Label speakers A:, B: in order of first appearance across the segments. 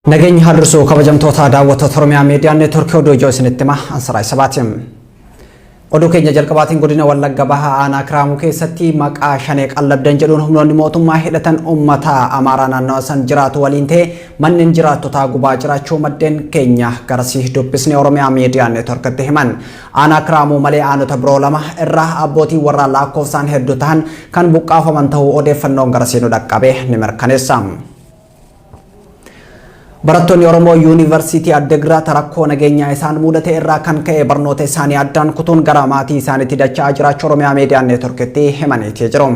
A: Nageenyi har'isuu kabajamtoota daawwattoota Oromiyaa Miidiyaa Neetwoorkii oduu ijoo isinitti hima Ansaraa Sabaatiin. Oduu keenya jalqabaatiin godina Wallagga Bahaa aanaa Kiraamuu keessatti maqaa shanee qallabdan jedhuun humnoonni mootummaa hidhatan uummata Amaaraa naannawaa san jiraatu waliin ta'e manneen jiraattotaa gubaa jiraachuu maddeen keenya garasii dubbisni Oromiyaa Miidiyaa Neetwoorkiitti himan. Aanaa Kiraamuu malee aanota biroo lama irraa abbootii warraa lakkoofsaan hedduu ta'an kan buqqaafaman ta'uu odeeffannoon garasii nu dhaqqabe ni mirkaneessa. Barattoonni Oromoo Yuunivarsiitii Addagraat rakkoo nageenyaa isaan mudate irraa kan ka'e barnoota isaanii addaan kutuun gara maatii isaaniitti dacha'aa jiraachuu Oromiyaa Miidiyaa Neetwoorkiitti himaniitii jiru.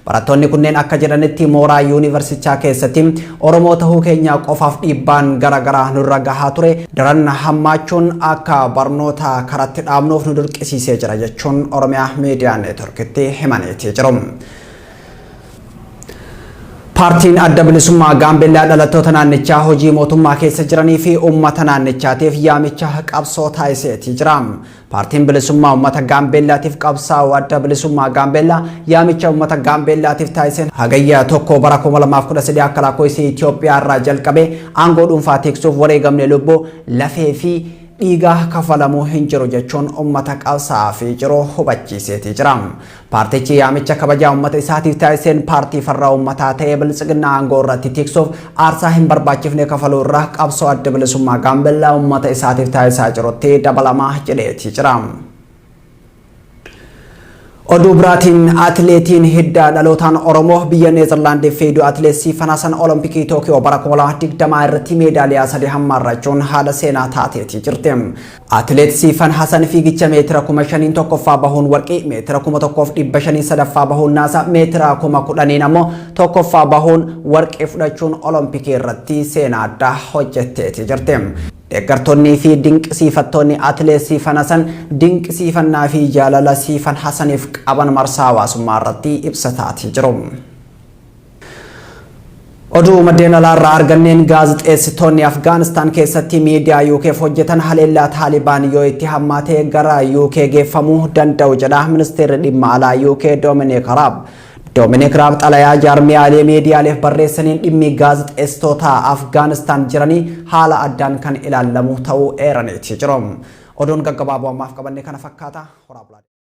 A: Barattoonni kunneen akka jedhanitti mooraa yuunivarsichaa keessatti Oromoo tahuu keenya qofaaf dhiibbaan garaagaraa nurra gahaa ture daran hammaachuun akka barnoota karatti dhaabnuuf nu dirqisiisee jira jechuun Oromiyaa Miidiyaa Neetwoorkiitti himaniitii jiru. Paartiin adda bilisummaa Gaambeellaa dhalattoota naannichaa hojii mootummaa keessa jiranii fi uummata naannichaatiif yaamicha qabsoo taasiseetii jira. Paartiin bilisummaa uummata Gaambeellaatiif qabsaa'u adda bilisummaa Gaambeellaa yaamicha uummata Gaambeellaatiif taasiseen hagayya tokko bara 2013 akka lakkoofsa Itoophiyaa irraa jalqabe aangoo dhuunfaa tiksuuf wareegamne lubbuu lafee fi dhiigaa kafalamuu hin jiru jechuun uummata qabsaa'aa fi jiru hubachiiseetii jira. Paartichi yaamicha kabajaa uummata isaatiif taasiseen paartii farra uummataa ta'ee bilisiginaa aangoo irratti tiksuuf aarsaa hin barbaachifne kafaluu irraa qabsoo adda bilisummaa Gaambeellaa uummata isaatiif taasisaa jirutti dabalamaa jedheetii jira. Oduu biraatiin atileetiin hidda dhalootaan Oromoo biyya Neezerlaandii fiigu atileet Siifan Hasan Olompikii Tookiyoo bara 2020 irratti meedaaliyaa 3 hammaarrachuun haala seenaa taateetii jirti. Atileet Siifan Hasan fiigicha meetira 5,000 tokkoffaa bahuun warqii, meetira 1,500 sadaffaa bahuun naasa, meetira 10,000 ammoo tokkoffaa bahuun warqii fudhachuun Olompikii irratti seenaa addaa hojjetteetii jirti. Deeggartoonni fi dinqisiifattoonni atileet Siifan Hasan dinqisiifannaa fi jaalala Siifan Hasaniif qaban marsaa hawaasummaa irratti ibsataatii jiru. Oduu maddeen alaarraa arganneen gaazexeessitoonni Afgaanistaan keessatti miidiyaa UK'f hojjetan haleellaa Taalibaan yoo itti hammaatee gara UK geeffamuu danda'u jedha ministeerri dhimma alaa UK Dominic Raab xalayaa jaarmiyaalee miidiyaaleef barreessaniin dhimmi gaazexeessitoota Afgaanistaan jiranii haala addaan kan ilaalamu ta'uu eeraniitii jiru. Oduun gaggabaaboo ammaaf qabanne kana fakkaata.